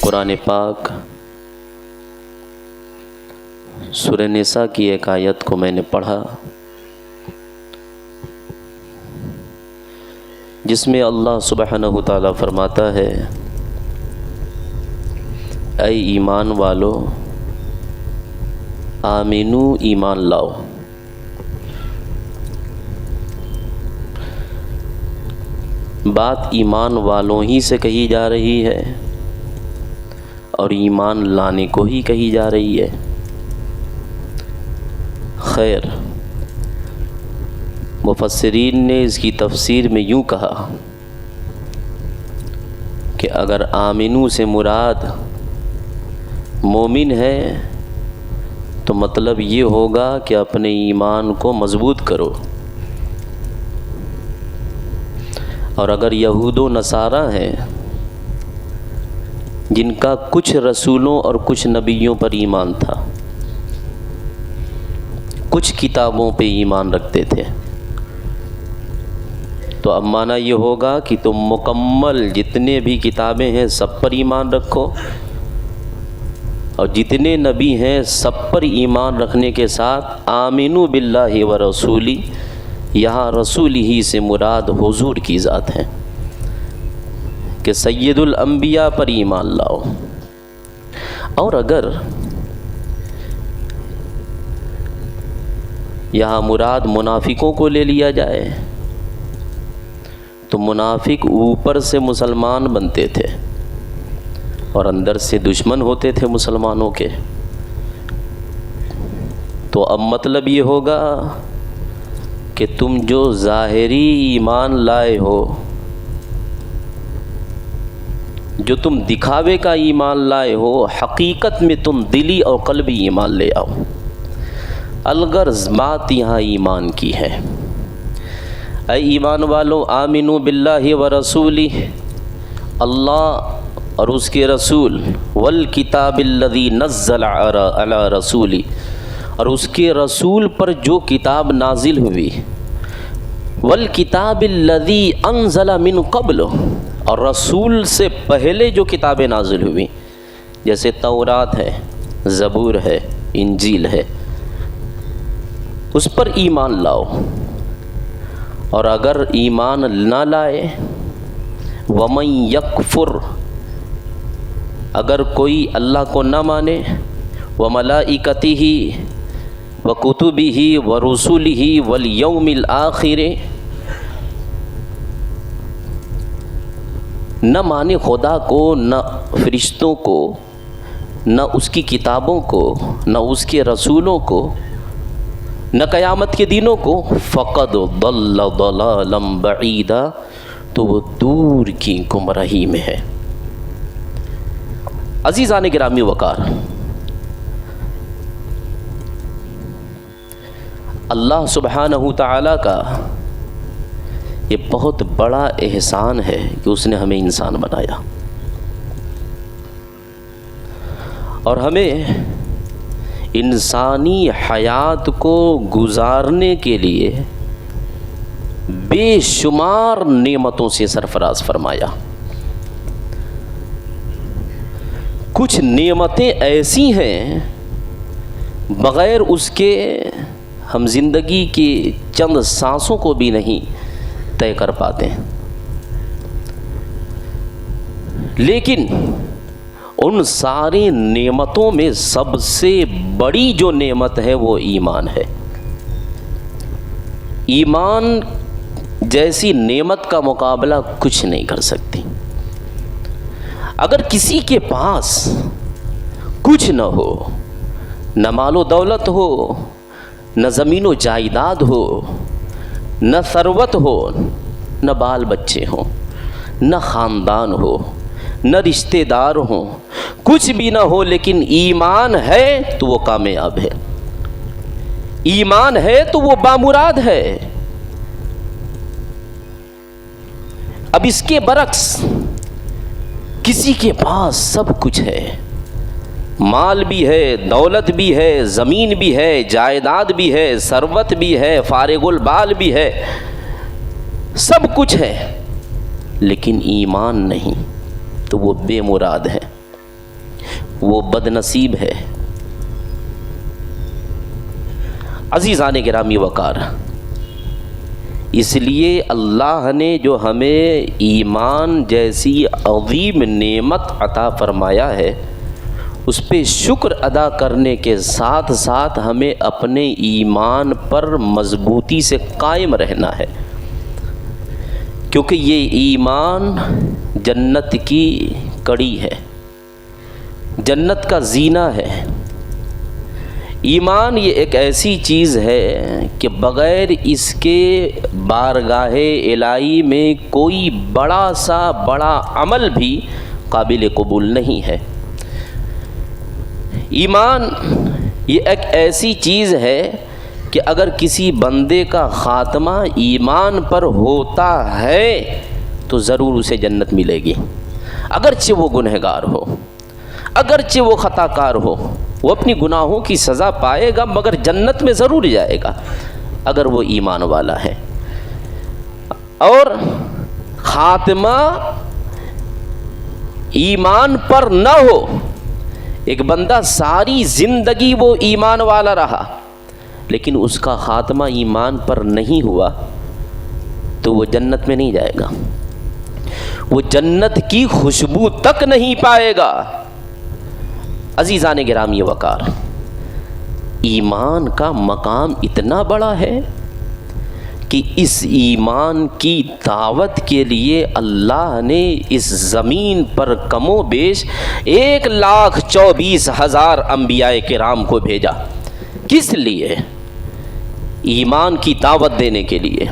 قرآن پاک سورہ نساء کی ایک آیت کو میں نے پڑھا جس میں اللہ سبحانہ وتعالی فرماتا ہے، اے ایمان والو آمینو، ایمان لاؤ۔ بات ایمان والوں ہی سے کہی جا رہی ہے اور ایمان لانے کو ہی کہی جا رہی ہے۔ خیر، مفسرین نے اس کی تفسیر میں یوں کہا کہ اگر آمینو سے مراد مومن ہے تو مطلب یہ ہوگا کہ اپنے ایمان کو مضبوط کرو، اور اگر یہود و نصارہ ہیں جن کا کچھ رسولوں اور کچھ نبیوں پر ایمان تھا، کچھ کتابوں پہ ایمان رکھتے تھے، تو اب معنی یہ ہوگا کہ تم مکمل جتنے بھی کتابیں ہیں سب پر ایمان رکھو، اور جتنے نبی ہیں سب پر ایمان رکھنے کے ساتھ آمینو باللہ و رسولی، یہاں رسول ہی سے مراد حضور کی ذات ہے کہ سید الانبیاء پر ایمان لاؤ۔ اور اگر یہاں مراد منافقوں کو لے لیا جائے تو منافق اوپر سے مسلمان بنتے تھے اور اندر سے دشمن ہوتے تھے مسلمانوں کے، تو اب مطلب یہ ہوگا کہ تم جو ظاہری ایمان لائے ہو، جو تم دکھاوے کا ایمان لائے ہو، حقیقت میں تم دلی اور قلبی ایمان لے آؤ۔ الغرض بات یہاں ایمان کی ہے۔ اے ایمان والو آمینو باللہ و رسولی، اللہ اور اس کے رسول، والکتاب الذی نزل علی رسولی، اور اس کے رسول پر جو کتاب نازل ہوئی، والکتاب الذی انزل من قبل، اور رسول سے پہلے جو کتابیں نازل ہوئی جیسے تورات ہے، زبور ہے، انجیل ہے، اس پر ایمان لاؤ۔ اور اگر ایمان نہ لائے، وَمَن یکفر، اگر کوئی اللہ کو نہ مانے، وَمَلَائِکَتِهِ وَكُتُبِهِ وَرُسُلِهِ وَالْيَوْمِ الْآخِرِ، نہ مانے خدا کو، نہ فرشتوں کو، نہ اس کی کتابوں کو، نہ اس کے رسولوں کو، نہ قیامت کے دنوں کو، فقد ضل ضلالا بعیدا، تو وہ دور کی گمراہی میں ہے۔ عزیزان گرامی وقار، اللہ سبحانہ تعالیٰ کا یہ بہت بڑا احسان ہے کہ اس نے ہمیں انسان بنایا، اور ہمیں انسانی حیات کو گزارنے کے لیے بے شمار نعمتوں سے سرفراز فرمایا۔ کچھ نعمتیں ایسی ہیں بغیر اس کے ہم زندگی کی چند سانسوں کو بھی نہیں طے کر پاتے ہیں، لیکن ان ساری نعمتوں میں سب سے بڑی جو نعمت ہے وہ ایمان ہے۔ ایمان جیسی نعمت کا مقابلہ کچھ نہیں کر سکتی۔ اگر کسی کے پاس کچھ نہ ہو، نہ مال و دولت ہو، نہ زمین و جائیداد ہو، نہ ثروت ہو، نہ بال بچے ہوں، نہ خاندان ہو، نہ رشتہ دار ہوں، کچھ بھی نہ ہو، لیکن ایمان ہے تو وہ کامیاب ہے، ایمان ہے تو وہ بامراد ہے۔ اب اس کے برعکس کسی کے پاس سب کچھ ہے، مال بھی ہے، دولت بھی ہے، زمین بھی ہے، جائیداد بھی ہے، ثروت بھی ہے، فارغ البال بھی ہے، سب کچھ ہے، لیکن ایمان نہیں تو وہ بے مراد ہے۔ وہ بدنصیب ہے۔ عزیزان گرامی وقار، اس لیے اللہ نے جو ہمیں ایمان جیسی عظیم نعمت عطا فرمایا ہے، اس پہ شکر ادا کرنے کے ساتھ ساتھ ہمیں اپنے ایمان پر مضبوطی سے قائم رہنا ہے، کیونکہ یہ ایمان جنت کی کڑی ہے، جنت کا زینہ ہے۔ ایمان یہ ایک ایسی چیز ہے کہ بغیر اس کے بارگاہ الہی میں کوئی بڑا سا بڑا عمل بھی قابل قبول نہیں ہے۔ ایمان یہ ایک ایسی چیز ہے کہ اگر کسی بندے کا خاتمہ ایمان پر ہوتا ہے تو ضرور اسے جنت ملے گی، اگرچہ وہ گنہگار ہو، اگرچہ وہ خطا کار ہو، وہ اپنی گناہوں کی سزا پائے گا مگر جنت میں ضرور جائے گا اگر وہ ایمان والا ہے۔ اور خاتمہ ایمان پر نہ ہو، ایک بندہ ساری زندگی وہ ایمان والا رہا لیکن اس کا خاتمہ ایمان پر نہیں ہوا تو وہ جنت میں نہیں جائے گا، وہ جنت کی خوشبو تک نہیں پائے گا۔ عزیزان گرامی وقار، ایمان کا مقام اتنا بڑا ہے کہ اس ایمان کی دعوت کے لیے اللہ نے اس زمین پر کم و بیش 1,24,000 انبیاء کرام کو بھیجا۔ کس لیے؟ ایمان کی دعوت دینے کے لیے۔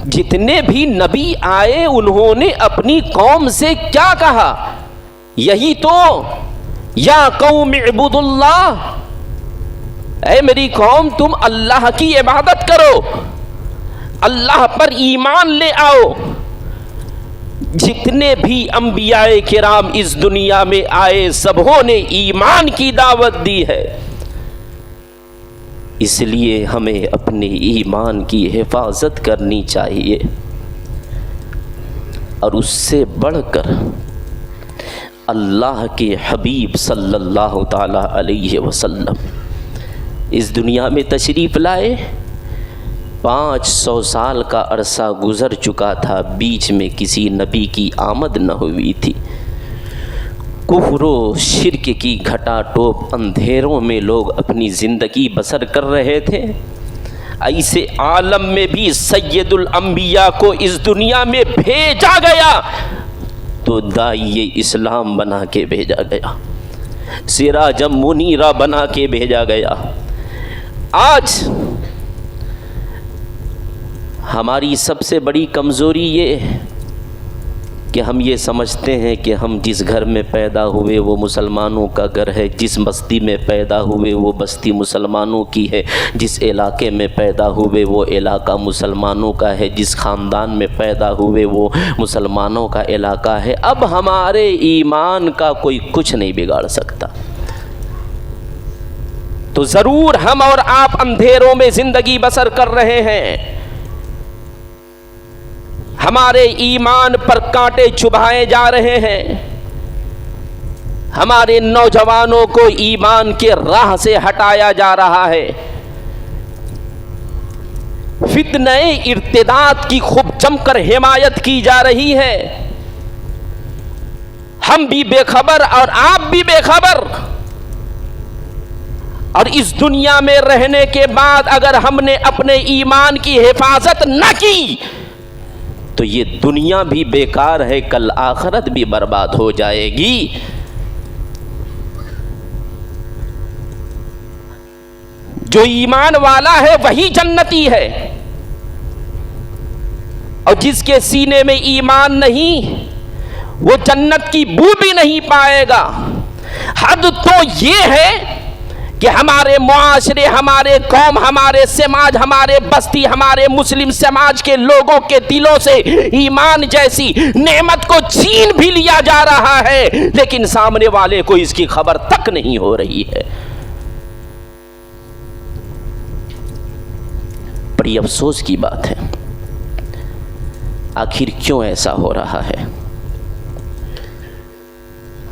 جتنے بھی نبی آئے انہوں نے اپنی قوم سے کیا کہا؟ یہی تو، یا قوم اعبدوا اللہ، اے میری قوم تم اللہ کی عبادت کرو، اللہ پر ایمان لے آؤ۔ جتنے بھی انبیاء کرام اس دنیا میں آئے سبوں نے ایمان کی دعوت دی ہے، اس لیے ہمیں اپنے ایمان کی حفاظت کرنی چاہیے، اور اس سے بڑھ کر اللہ کے حبیب صلی اللہ تعالی علیہ وسلم اس دنیا میں تشریف لائے۔ 500 سال کا عرصہ گزر چکا تھا، بیچ میں کسی نبی کی آمد نہ ہوئی تھی۔ کفر و شرک کی گھٹا ٹوپ اندھیروں میں لوگ اپنی زندگی بسر کر رہے تھے۔ ایسے عالم میں بھی سید الانبیاء کو اس دنیا میں بھیجا گیا تو داعی اسلام بنا کے بھیجا گیا، سراج منیرہ بنا کے بھیجا گیا۔ آج ہماری سب سے بڑی کمزوری یہ ہے کہ ہم یہ سمجھتے ہیں کہ ہم جس گھر میں پیدا ہوئے وہ مسلمانوں کا گھر ہے، جس بستی میں پیدا ہوئے وہ بستی مسلمانوں کی ہے، جس علاقے میں پیدا ہوئے وہ علاقہ مسلمانوں کا ہے، جس خاندان میں پیدا ہوئے وہ مسلمانوں کا علاقہ ہے۔ اب ہمارے ایمان کا کوئی کچھ نہیں بگاڑ سکتا، تو ضرور ہم اور آپ اندھیروں میں زندگی بسر کر رہے ہیں، ہمارے ایمان پر کانٹے چبھائے جا رہے ہیں، ہمارے نوجوانوں کو ایمان کے راہ سے ہٹایا جا رہا ہے، فتنہ ارتداد کی خوب جم کر حمایت کی جا رہی ہے۔ ہم بھی بے خبر اور آپ بھی بے خبر، اور اس دنیا میں رہنے کے بعد اگر ہم نے اپنے ایمان کی حفاظت نہ کی تو یہ دنیا بھی بیکار ہے، کل آخرت بھی برباد ہو جائے گی۔ جو ایمان والا ہے وہی جنتی ہے، اور جس کے سینے میں ایمان نہیں وہ جنت کی بو بھی نہیں پائے گا۔ حد تو یہ ہے کہ ہمارے معاشرے، ہمارے قوم، ہمارے سماج، ہمارے بستی، ہمارے مسلم سماج کے لوگوں کے دلوں سے ایمان جیسی نعمت کو چھین بھی لیا جا رہا ہے، لیکن سامنے والے کو اس کی خبر تک نہیں ہو رہی ہے۔ بڑی افسوس کی بات ہے، آخر کیوں ایسا ہو رہا ہے؟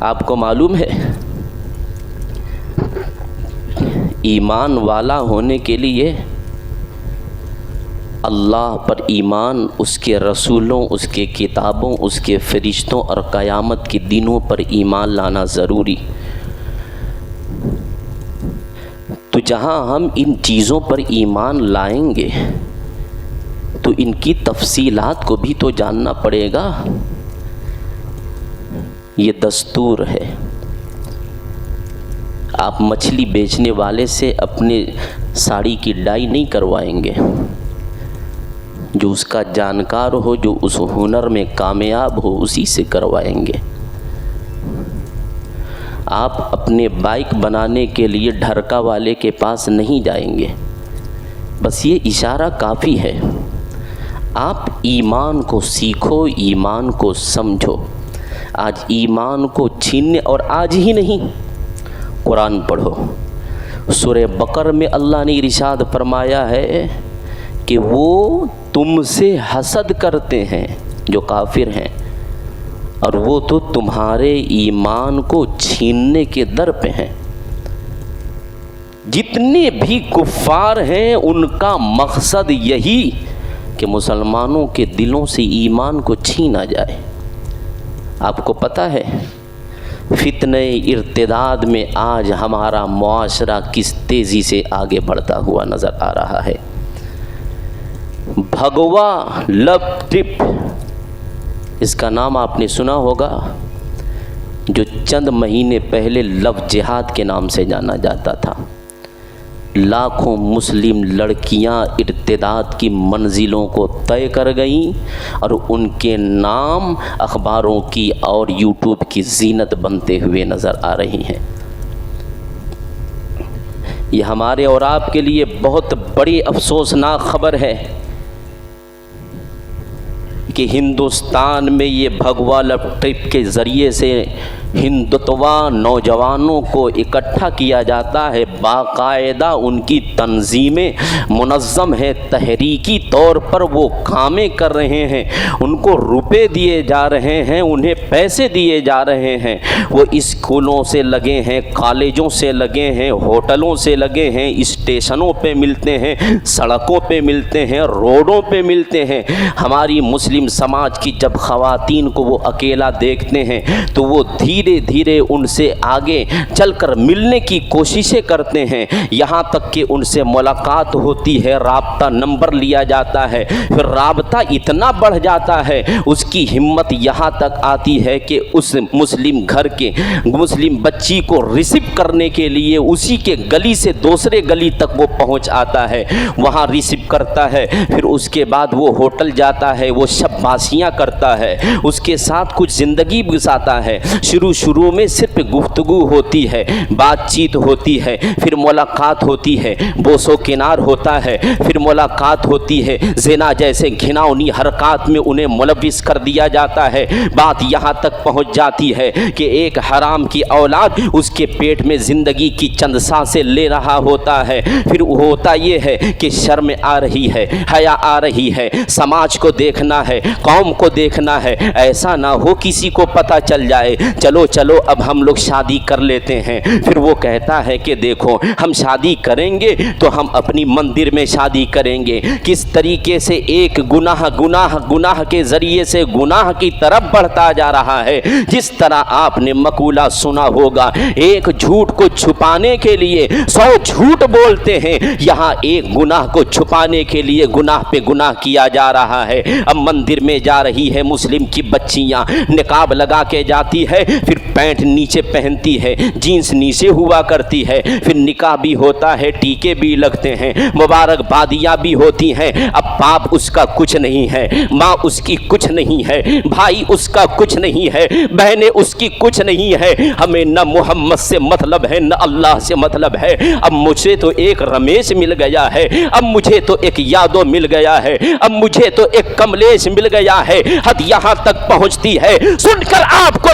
آپ کو معلوم ہے ایمان والا ہونے کے لیے اللہ پر ایمان، اس کے رسولوں، اس کے کتابوں، اس کے فرشتوں اور قیامت کے دنوں پر ایمان لانا ضروری۔ تو جہاں ہم ان چیزوں پر ایمان لائیں گے تو ان کی تفصیلات کو بھی تو جاننا پڑے گا۔ یہ دستور ہے۔ آپ مچھلی بیچنے والے سے اپنے ساڑی کی ڈائی نہیں کروائیں گے، جو اس کا جانکار ہو، جو اس ہنر میں کامیاب ہو، اسی سے کروائیں گے۔ آپ اپنے بائک بنانے کے لیے ڈھرکا والے کے پاس نہیں جائیں گے۔ بس یہ اشارہ کافی ہے۔ آپ ایمان کو سیکھو، ایمان کو سمجھو۔ آج ایمان کو چھیننے، اور آج ہی نہیں، قرآن پڑھو۔ سورہ بقرہ میں اللہ نے ارشاد فرمایا ہے کہ وہ تم سے حسد کرتے ہیں جو کافر ہیں، اور وہ تو تمہارے ایمان کو چھیننے کے در پہ ہیں۔ جتنے بھی کفار ہیں ان کا مقصد یہی کہ مسلمانوں کے دلوں سے ایمان کو چھینا جائے۔ آپ کو پتہ ہے فتنہ ارتداد میں آج ہمارا معاشرہ کس تیزی سے آگے بڑھتا ہوا نظر آ رہا ہے۔ بھگوا لو ٹرپ، اس کا نام آپ نے سنا ہوگا، جو چند مہینے پہلے لو جہاد کے نام سے جانا جاتا تھا۔ لاکھوں مسلم لڑکیاں ارتداد کی منزلوں کو طے کر گئیں اور ان کے نام اخباروں کی اور یوٹیوب کی زینت بنتے ہوئے نظر آ رہی ہیں۔ یہ ہمارے اور آپ کے لیے بہت بڑی افسوسناک خبر ہے کہ ہندوستان میں یہ بھگوا لو ٹرپ کے ذریعے سے ہندوتوا نوجوانوں کو اکٹھا کیا جاتا ہے۔ باقاعدہ ان کی تنظیمیں منظم ہیں، تحریکی طور پر وہ کامیں کر رہے ہیں، ان کو روپے دیے جا رہے ہیں، انہیں پیسے دیے جا رہے ہیں۔ وہ اسکولوں سے لگے ہیں، کالجوں سے لگے ہیں، ہوٹلوں سے لگے ہیں، اسٹیشنوں پہ ملتے ہیں، سڑکوں پہ ملتے ہیں، روڈوں پہ ملتے ہیں۔ ہماری مسلم سماج کی جب خواتین کو وہ اکیلا دیکھتے ہیں تو وہ دھیرے دھیرے ان سے آگے چل کر ملنے کی کوششیں کرتے ہیں، یہاں تک کہ ان سے ملاقات ہوتی ہے، رابطہ نمبر لیا جاتا ہے، پھر رابطہ اتنا بڑھ جاتا ہے، اس کی ہمت یہاں تک آتی ہے کہ اس مسلم گھر کے مسلم بچی کو ریسیو کرنے کے لیے اسی کے گلی سے دوسرے گلی تک وہ پہنچ آتا ہے، وہاں ریسیو کرتا ہے، پھر اس کے بعد وہ ہوٹل جاتا ہے، وہ شب باسیاں کرتا ہے، اس کے ساتھ کچھ زندگی گزارتا ہے۔ شروع میں صرف گفتگو ہوتی ہے، بات چیت ہوتی ہے، پھر ملاقات ہوتی ہے، بوس و کنار ہوتا ہے، پھر ملاقات ہوتی ہے، زنا جیسے گھناؤنی حرکات میں انہیں ملوث کر دیا جاتا ہے۔ بات یہاں تک پہنچ جاتی ہے کہ ایک حرام کی اولاد اس کے پیٹ میں زندگی کی چند سانسیں لے رہا ہوتا ہے۔ پھر ہوتا یہ ہے کہ شرم آ رہی ہے، حیا آ رہی ہے، سماج کو دیکھنا ہے، قوم کو دیکھنا ہے، ایسا نہ ہو کسی کو پتہ چل جائے، چلو اب ہم لوگ شادی کر لیتے ہیں۔ پھر وہ کہتا ہے کہ دیکھو ہم شادی کریں گے تو ہم اپنی مندر میں شادی کریں گے۔ کس طریقے سے ایک گناہ کے ذریعے سے گناہ کی طرف بڑھتا جا رہا ہے۔ جس طرح آپ نے مقولہ سنا ہوگا، ایک جھوٹ کو چھپانے کے لیے 100 جھوٹ بولتے ہیں، یہاں ایک گناہ کو چھپانے کے لیے گناہ پہ گناہ کیا جا رہا ہے۔ اب مندر میں جا رہی ہے مسلم کی بچیاں، نقاب لگا کے جاتی ہے، پھر پینٹ نیچے پہنتی ہے، جینس نیچے ہوا کرتی ہے، پھر نکاح بھی ہوتا ہے، ٹیکے بھی لگتے ہیں، مبارک بادیاں بھی ہوتی ہیں۔ اب باپ اس کا کچھ نہیں ہے، ماں اس کی کچھ نہیں ہے، بھائی اس کا کچھ نہیں ہے، بہنیں اس کی کچھ نہیں ہے۔ ہمیں نہ محمد سے مطلب ہے نہ اللہ سے مطلب ہے۔ اب مجھے تو ایک رمیش مل گیا ہے، اب مجھے تو ایک یادو مل گیا ہے، اب مجھے تو ایک کملیش مل گیا ہے۔ حد یہاں تک پہنچتی ہے، سن کر آپ کو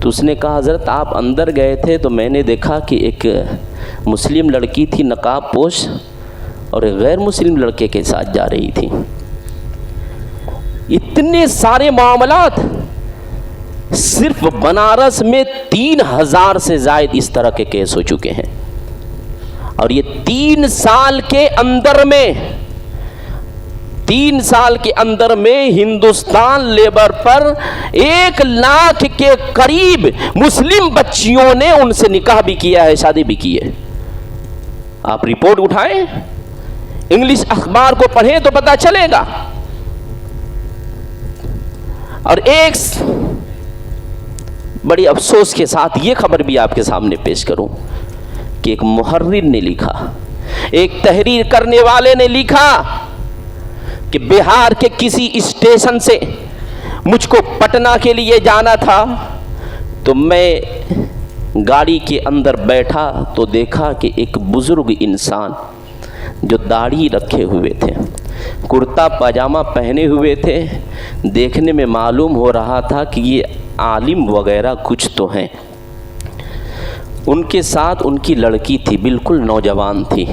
تو اس نے کہا حضرت آپ اندر گئے تھے تو میں نے دیکھا کہ ایک مسلم لڑکی تھی نقاب پوش اور ایک غیر مسلم لڑکے کے ساتھ جا رہی تھی. اتنے سارے معاملات، صرف بنارس میں 3000 سے زائد اس طرح کے کیس ہو چکے ہیں. اور یہ 3 سال کے اندر میں ہندوستان لیبر پر 1 لاکھ کے قریب مسلم بچیوں نے ان سے نکاح بھی کیا ہے، شادی بھی کی ہے. آپ رپورٹ اٹھائیں، انگلش اخبار کو پڑھیں تو پتہ چلے گا. اور ایک بڑی افسوس کے ساتھ یہ خبر بھی آپ کے سامنے پیش کروں کہ ایک محرر نے لکھا، ایک تحریر کرنے والے نے لکھا کہ بہار کے کسی اسٹیشن سے مجھ کو پٹنہ کے لیے جانا تھا تو میں گاڑی کے اندر بیٹھا تو دیکھا کہ ایک بزرگ انسان جو داڑھی رکھے ہوئے تھے، کرتا پاجامہ پہنے ہوئے تھے، دیکھنے میں معلوم ہو رہا تھا کہ یہ عالم وغیرہ کچھ تو ہیں. ان کے ساتھ ان کی لڑکی تھی، بالکل نوجوان تھی.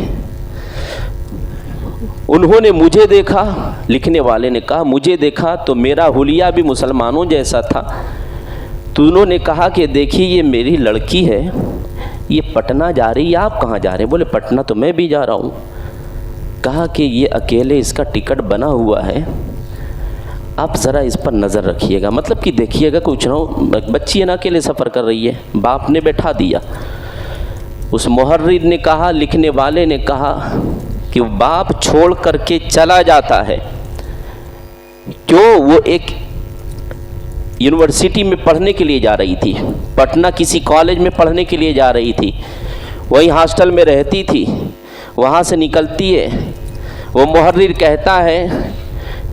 انہوں نے مجھے دیکھا، لکھنے والے نے کہا مجھے دیکھا تو میرا حلیہ بھی مسلمانوں جیسا تھا. تو انہوں نے کہا کہ دیکھیے یہ میری لڑکی ہے، یہ پٹنہ جا رہی ہے، آپ کہاں جا رہے ہیں؟ بولے پٹنہ تو میں بھی جا رہا ہوں. کہا کہ یہ اکیلے اس کا ٹکٹ بنا ہوا ہے، آپ ذرا اس پر نظر رکھیے گا. مطلب کہ دیکھیے گا کچھ نہ، بچی ہے نا اکیلے سفر کر رہی ہے، باپ نے بیٹھا دیا. اس محرر نے کہا، لکھنے والے نے کہا کہ باپ چھوڑ کر کے چلا جاتا ہے. کیوں؟ وہ ایک یونیورسٹی میں پڑھنے کے لیے جا رہی تھی، پٹنہ کسی کالج میں پڑھنے کے لیے جا رہی تھی، وہیں ہاسٹل میں رہتی تھی. وہاں سے نکلتی ہے، وہ محرر کہتا ہے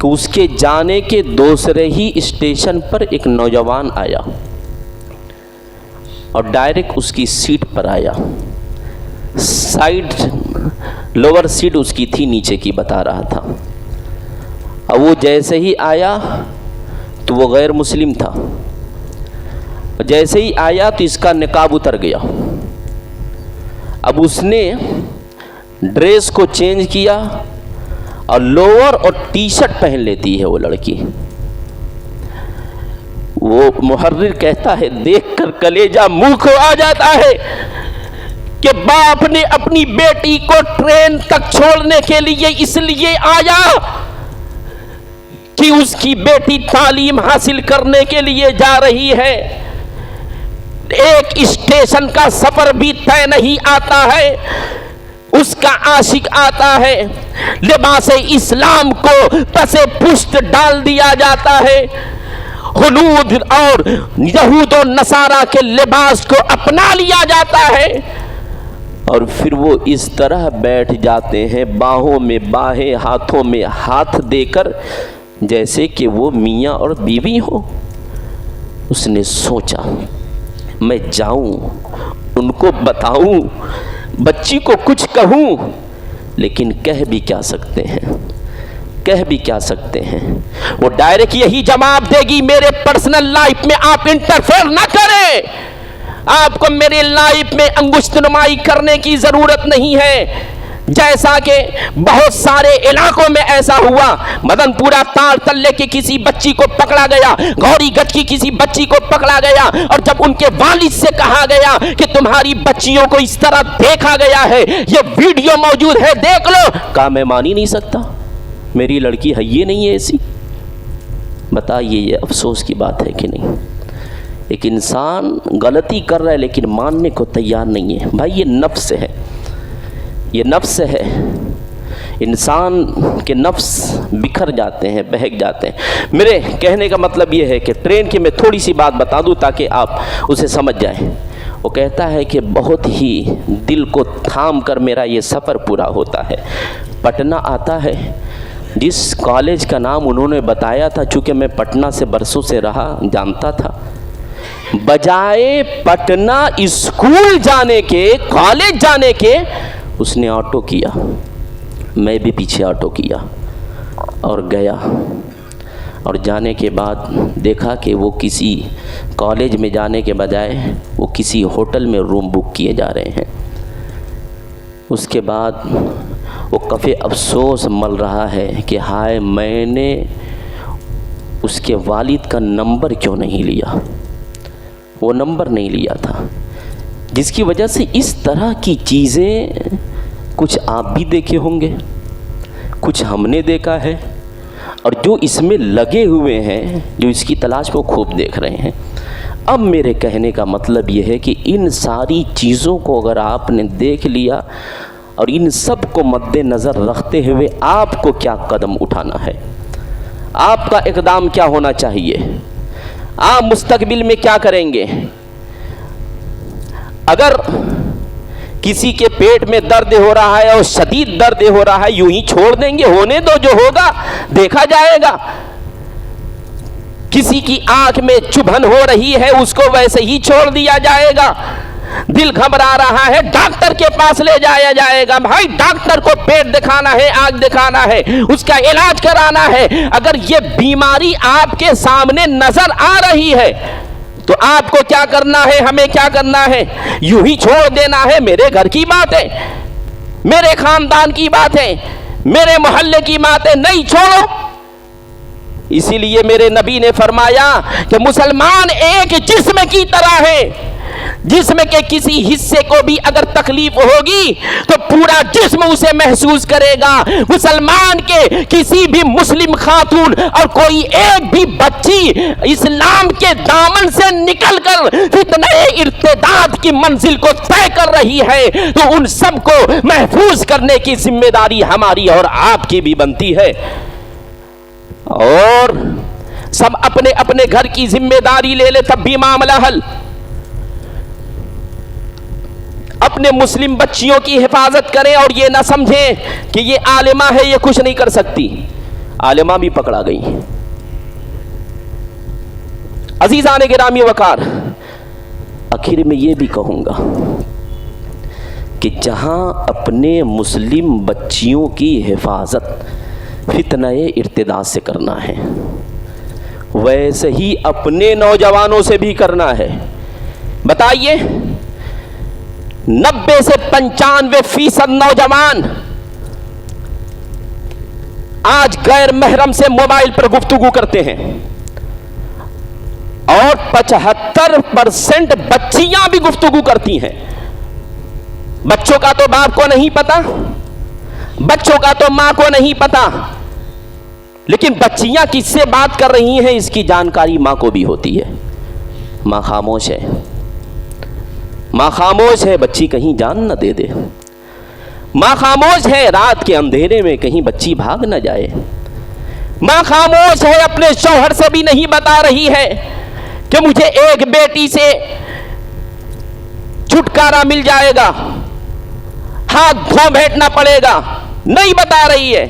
کہ اس کے جانے کے دوسرے ہی اسٹیشن پر ایک نوجوان آیا اور ڈائریکٹ اس کی سیٹ پر آیا. لوور سیٹ اس کی تھی، نیچے کی بتا رہا تھا. اب وہ جیسے ہی آیا تو وہ غیر مسلم تھا، جیسے ہی آیا تو اس کا نقاب اتر گیا. اب اس نے ڈریس کو چینج کیا اور لوور اور ٹی شرٹ پہن لیتی ہے وہ لڑکی. وہ محرر کہتا ہے دیکھ کر کلیجہ منہ کو آ جاتا ہے کہ باپ نے اپنی بیٹی کو ٹرین تک چھوڑنے کے لیے اس لیے آیا کہ اس کی بیٹی تعلیم حاصل کرنے کے لیے جا رہی ہے. ایک اسٹیشن کا سفر بھی طے نہیں آتا ہے، اس کا عاشق آتا ہے، لباس اسلام کو پس پشت ڈال دیا جاتا ہے، ہنود اور یہود و نصارہ کے لباس کو اپنا لیا جاتا ہے، اور پھر وہ اس طرح بیٹھ جاتے ہیں باہوں میں باہیں، ہاتھوں میں ہاتھ دے کر، جیسے کہ وہ میاں اور بیوی ہو. اس نے سوچا میں جاؤں، ان کو بتاؤں، بچی کو کچھ کہوں، لیکن کہہ بھی کیا سکتے ہیں؟ وہ ڈائریکٹ یہی جواب دے گی میرے پرسنل لائف میں آپ انٹرفیئر نہ کریں، آپ کو میرے لائف میں انگشت نمائی کرنے کی ضرورت نہیں ہے. جیسا کہ بہت سارے علاقوں میں ایسا ہوا، مدن پورہ تار تلے کی کسی بچی کو پکڑا گیا، گوری گچھ کی کسی بچی کو پکڑا گیا، اور جب ان کے والد سے کہا گیا کہ تمہاری بچیوں کو اس طرح دیکھا گیا ہے، یہ ویڈیو موجود ہے دیکھ لو، کہا میں مان ہی نہیں سکتا، میری لڑکی ہے یہ نہیں ہے ایسی. بتائیے یہ افسوس کی بات ہے کہ نہیں؟ ایک انسان غلطی کر رہا ہے لیکن ماننے کو تیار نہیں ہے. بھائی یہ نفس ہے، یہ نفس ہے. انسان کے نفس بکھر جاتے ہیں، بہک جاتے ہیں. میرے کہنے کا مطلب یہ ہے کہ ٹرین کی میں تھوڑی سی بات بتا دوں تاکہ آپ اسے سمجھ جائیں. وہ کہتا ہے کہ بہت ہی دل کو تھام کر میرا یہ سفر پورا ہوتا ہے. پٹنہ آتا ہے، جس کالج کا نام انہوں نے بتایا تھا، چونکہ میں پٹنہ سے برسوں سے رہا جانتا تھا، بجائے پٹنہ اسکول جانے کے، کالج جانے کے، اس نے آٹو کیا، میں بھی پیچھے آٹو کیا اور گیا. اور جانے کے بعد دیکھا کہ وہ کسی کالج میں جانے کے بجائے وہ کسی ہوٹل میں روم بک کیے جا رہے ہیں۔ اس کے بعد وہ کفِ افسوس مل رہا ہے کہ ہائے میں نے اس کے والد کا نمبر کیوں نہیں لیا، وہ نمبر نہیں لیا تھا، جس کی وجہ سے اس طرح کی چیزیں کچھ آپ بھی دیکھے ہوں گے، کچھ ہم نے دیکھا ہے، اور جو اس میں لگے ہوئے ہیں، جو اس کی تلاش کو خوب دیکھ رہے ہیں۔ اب میرے کہنے کا مطلب یہ ہے کہ ان ساری چیزوں کو اگر آپ نے دیکھ لیا اور ان سب کو مد نظر رکھتے ہوئے آپ کو کیا قدم اٹھانا ہے، آپ کا اقدام کیا ہونا چاہیے، آپ مستقبل میں کیا کریں گے؟ اگر کسی کے پیٹ میں درد ہو رہا ہے اور شدید درد ہو رہا ہے، یوں ہی چھوڑ دیں گے؟ ہونے دو، جو ہوگا دیکھا جائے گا۔ کسی کی آنکھ میں چبھن ہو رہی ہے، اس کو ویسے ہی چھوڑ دیا جائے گا؟ دل گھبرا رہا ہے، ڈاکٹر کے پاس لے جایا جائے گا، بھائی ڈاکٹر کو پیٹ دکھانا ہے، آنکھ دکھانا ہے، اس کا علاج کرانا ہے۔ اگر یہ بیماری آپ کے سامنے نظر آ رہی ہے تو آپ کو کیا کرنا ہے، ہمیں کیا کرنا ہے؟ یوں ہی چھوڑ دینا ہے؟ میرے گھر کی بات ہے، میرے خاندان کی بات ہے، میرے محلے کی بات ہے، نہیں چھوڑو۔ اسی لیے میرے نبی نے فرمایا کہ مسلمان ایک جسم کی طرح ہے، جسم کے کسی حصے کو بھی اگر تکلیف ہوگی تو پورا جسم اسے محسوس کرے گا۔ مسلمان کے کسی بھی مسلم خاتون اور کوئی ایک بھی بچی اسلام کے دامن سے نکل کر فتنہ ارتداد کی منزل کو طے کر رہی ہے تو ان سب کو محفوظ کرنے کی ذمہ داری ہماری اور آپ کی بھی بنتی ہے۔ اور سب اپنے اپنے گھر کی ذمہ داری لے لے تب بھی معاملہ حل۔ اپنے مسلم بچیوں کی حفاظت کریں اور یہ نہ سمجھیں کہ یہ عالمہ ہے، یہ کچھ نہیں کر سکتی۔ عالمہ بھی پکڑا گئی۔ عزیزان گرامی وقار، آخر میں یہ بھی کہوں گا کہ جہاں اپنے مسلم بچیوں کی حفاظت فتنہ ارتداد سے کرنا ہے، ویسے ہی اپنے نوجوانوں سے بھی کرنا ہے۔ بتائیے 90 سے 95% نوجوان آج غیر محرم سے موبائل پر گفتگو کرتے ہیں، اور 75% بچیاں بھی گفتگو کرتی ہیں۔ بچوں کا تو باپ کو نہیں پتا، بچوں کا تو ماں کو نہیں پتا، لیکن بچیاں کس سے بات کر رہی ہیں اس کی جانکاری ماں کو بھی ہوتی ہے۔ ماں خاموش ہے، ماں خاموش ہے، بچی کہیں جان نہ دے دے۔ ماں خاموش ہے، رات کے اندھیرے میں کہیں بچی بھاگ نہ جائے۔ ماں خاموش ہے، اپنے شوہر سے بھی نہیں بتا رہی ہے کہ مجھے ایک بیٹی سے چھٹکارا مل جائے گا، ہاتھ دھو بیٹھنا پڑے گا، نہیں بتا رہی ہے،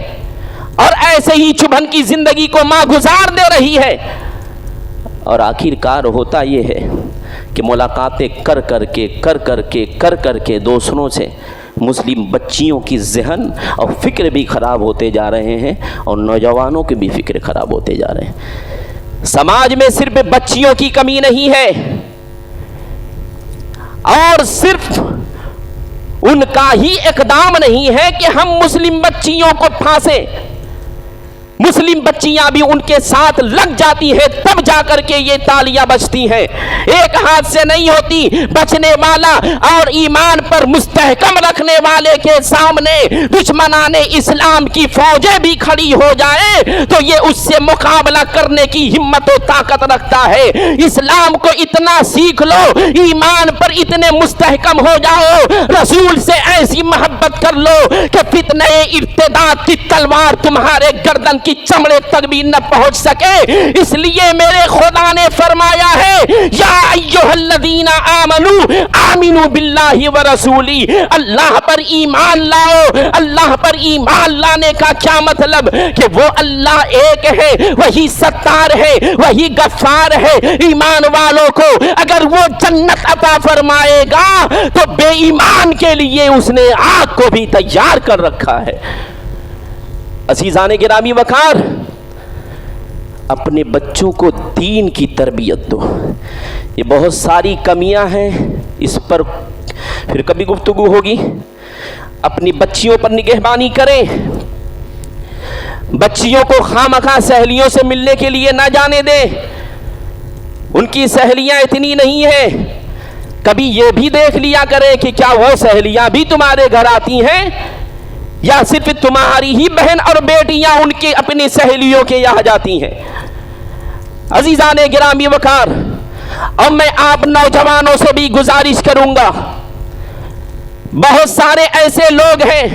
اور ایسے ہی چبھن کی زندگی کو ماں گزار دے رہی ہے۔ اور آخر کار ہوتا یہ ہے کہ ملاقاتیں کر کر کے دوسروں سے مسلم بچیوں کی ذہن اور فکر بھی خراب ہوتے جا رہے ہیں، اور نوجوانوں کے بھی فکر خراب ہوتے جا رہے ہیں۔ سماج میں صرف بچیوں کی کمی نہیں ہے، اور صرف ان کا ہی اقدام نہیں ہے کہ ہم مسلم بچیوں کو پھانسیں۔ مسلم بچیاں بھی ان کے ساتھ لگ جاتی ہیں، تب جا کر کے یہ تالیاں بجتی ہیں۔ ایک ہاتھ سے نہیں ہوتی، بچنے والا اور ایمان پر مستحکم رکھنے والے کے سامنے دشمنان اسلام کی فوجیں بھی کھڑی ہو جائیں تو یہ اس سے مقابلہ کرنے کی ہمت و طاقت رکھتا ہے۔ اسلام کو اتنا سیکھ لو، ایمان پر اتنے مستحکم ہو جاؤ، رسول سے ایسی محبت کر لو کہ فتنہ ارتداد کی تلوار تمہارے گردن کی چمڑے تک بھی نہ پہنچ سکے۔ اس لیے میرے خدا نے فرمایا ہے یا ایھا الذین آمنوا آمنوا باللہ ورسولہ، اللہ پر ایمان لاؤ۔ اللہ پر ایمان لانے کا کیا مطلب؟ کہ وہ اللہ ایک ہے، وہی ستار ہے، وہی غفار ہے۔ ایمان والوں کو اگر وہ جنت عطا فرمائے گا تو بے ایمان کے لیے اس نے آگ کو بھی تیار کر رکھا ہے۔ عزیزان گرامی وقار، اپنے بچوں کو دین کی تربیت دو. یہ بہت ساری کمیاں ہیں، اس پر پھر کبھی گفتگو ہوگی. اپنی بچیوں پر نگہبانی کریں، بچیوں کو خامخواہ سہیلیوں سے ملنے کے لیے نہ جانے دیں. ان کی سہیلیاں اتنی نہیں ہیں، کبھی یہ بھی دیکھ لیا کریں کہ کیا وہ سہیلیاں بھی تمہارے گھر آتی ہیں یا صرف تمہاری ہی بہن اور بیٹیاں ان کے اپنی سہیلیوں کے یہاں جاتی ہیں. عزیزان گرامی وقار، اور میں آپ نوجوانوں سے بھی گزارش کروں گا، بہت سارے ایسے لوگ ہیں،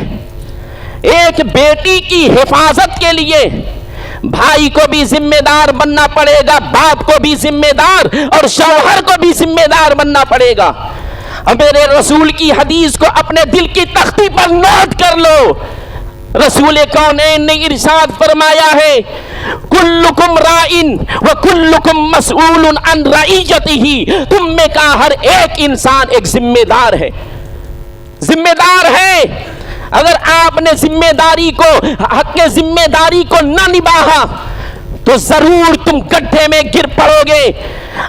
ایک بیٹی کی حفاظت کے لیے بھائی کو بھی ذمہ دار بننا پڑے گا، باپ کو بھی ذمہ دار اور شوہر کو بھی ذمہ دار بننا پڑے گا. اور میرے رسول کی حدیث کو اپنے دل کی تختی پر نوٹ کر لو. رسول کونین نے ارشاد فرمایا ہے، کلکم رائن وکلکم مسئول عن رعیتہ. تم میں کا ہر ایک انسان ایک ذمہ دار ہے، ذمہ دار ہے. اگر آپ نے ذمہ داری کو، حق ذمہ داری کو نہ نبھایا تو ضرور تم گڈھے میں گر پڑو گے.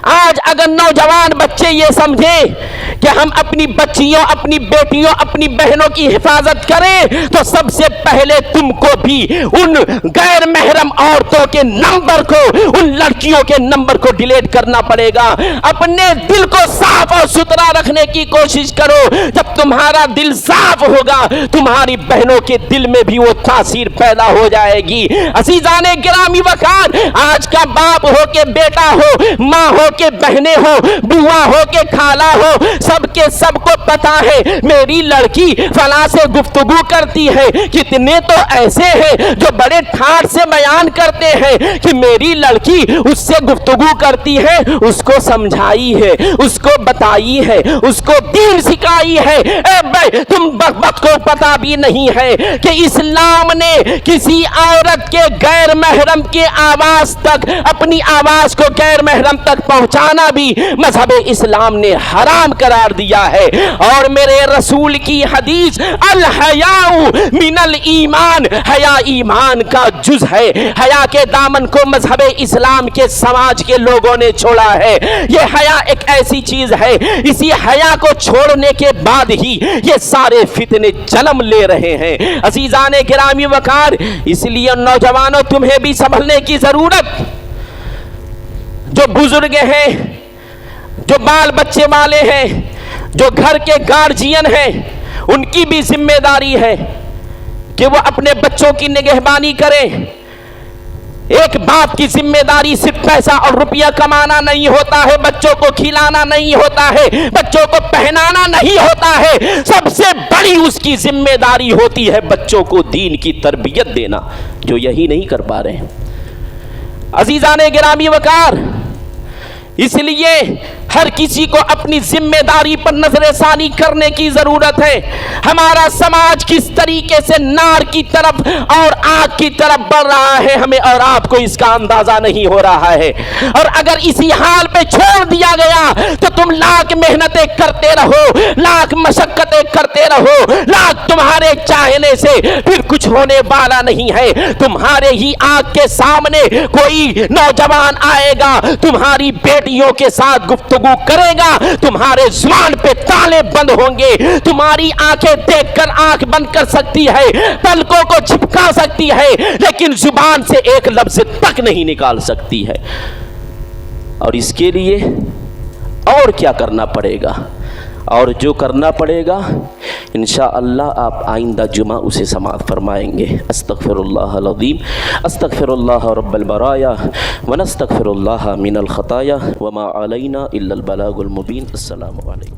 آج اگر نوجوان بچے یہ سمجھیں کہ ہم اپنی بچیوں، اپنی بیٹیوں، اپنی بہنوں کی حفاظت کریں تو سب سے پہلے تم کو بھی ان غیر محرم عورتوں کے نمبر کو، ان لڑکیوں کے نمبر کو ڈیلیٹ کرنا پڑے گا. اپنے دل کو صاف اور ستھرا رکھنے کی کوشش کرو. جب تمہارا دل صاف ہوگا تمہاری بہنوں کے دل میں بھی وہ تاثیر پیدا ہو جائے گی. عزیزان گرامی وقار، آج کا باپ ہو کے بیٹا ہو، ماں ہو کے بہنیں ہو، بوا ہو کے خالہ ہو، سب کے سب کو پتا ہے میری لڑکی فلاں سے گفتگو کرتی ہے. کتنے تو ایسے ہیں جو بڑے ٹھاٹ سے بیان کرتے ہیں کہ میری لڑکی اس سے گفتگو کرتی ہے، اس کو سمجھائی ہے، اس کو بتائی ہے، اس کو دین سکھائی ہے. اے بھائی، تم بخت کو پتا بھی نہیں ہے کہ اسلام نے کسی عورت کے غیر محرم کے آواز تک، اپنی آواز کو غیر محرم تک پہنچانا بھی مذہب اسلام نے حرام قرار دیا ہے. اور میرے رسول کی حدیث، الحیاء من الایمان، حیا ایمان کا جز ہے. حیا کے دامن کو مذہب اسلام کے سماج کے لوگوں نے چھوڑا ہے. یہ حیا ایک ایسی چیز ہے، اسی حیا کو چھوڑنے کے بعد ہی یہ سارے فتنے جنم لے رہے ہیں. عزیزان گرامی وقار، اس لیے نوجوانوں تمہیں بھی سنبھلنے کی ضرورت. جو بزرگ ہیں، جو بال بچے والے ہیں، جو گھر کے گارجین ہیں، ان کی بھی ذمہ داری ہے کہ وہ اپنے بچوں کی نگہبانی کریں. ایک باپ کی ذمہ داری صرف پیسہ اور روپیہ کمانا نہیں ہوتا ہے، بچوں کو کھلانا نہیں ہوتا ہے، بچوں کو پہنانا نہیں ہوتا ہے. سب سے بڑی اس کی ذمہ داری ہوتی ہے بچوں کو دین کی تربیت دینا، جو یہی نہیں کر پا رہے ہیں. عزیزان گرامی وقار، اس لیے ہر کسی کو اپنی ذمہ داری پر نظر ثانی کرنے کی ضرورت ہے. ہمارا سماج کس طریقے سے نار کی طرف اور آگ کی طرف بڑھ رہا ہے، ہمیں اور آپ کو اس کا اندازہ نہیں ہو رہا ہے. اور اگر اسی حال پہ چھوڑ دیا گیا تو تم لاکھ محنتیں کرتے رہو، لاکھ مشقتیں کرتے رہو، لاکھ تمہارے چاہنے سے پھر کچھ ہونے والا نہیں ہے. تمہارے ہی آنکھ کے سامنے کوئی نوجوان آئے گا، تمہاری بیٹیوں کے ساتھ گفتگو کرے گا، تمہارے زبان پہ تالے بند ہوں گے. تمہاری آنکھیں دیکھ کر آنکھ بند کر سکتی ہے، پلکوں کو چھپکا سکتی ہے، لیکن زبان سے ایک لفظ تک نہیں نکال سکتی ہے. اور اس کے لیے اور کیا کرنا پڑے گا؟ اور جو کرنا پڑے گا انشاءاللہ آپ آئندہ جمعہ اسے سماعت فرمائیں گے. استغفر اللہ العظیم، استغفر اللہ رب البرایا ونستغفر اللہ من الخطایا وما علینا الا البلاغ المبین. السلام علیکم.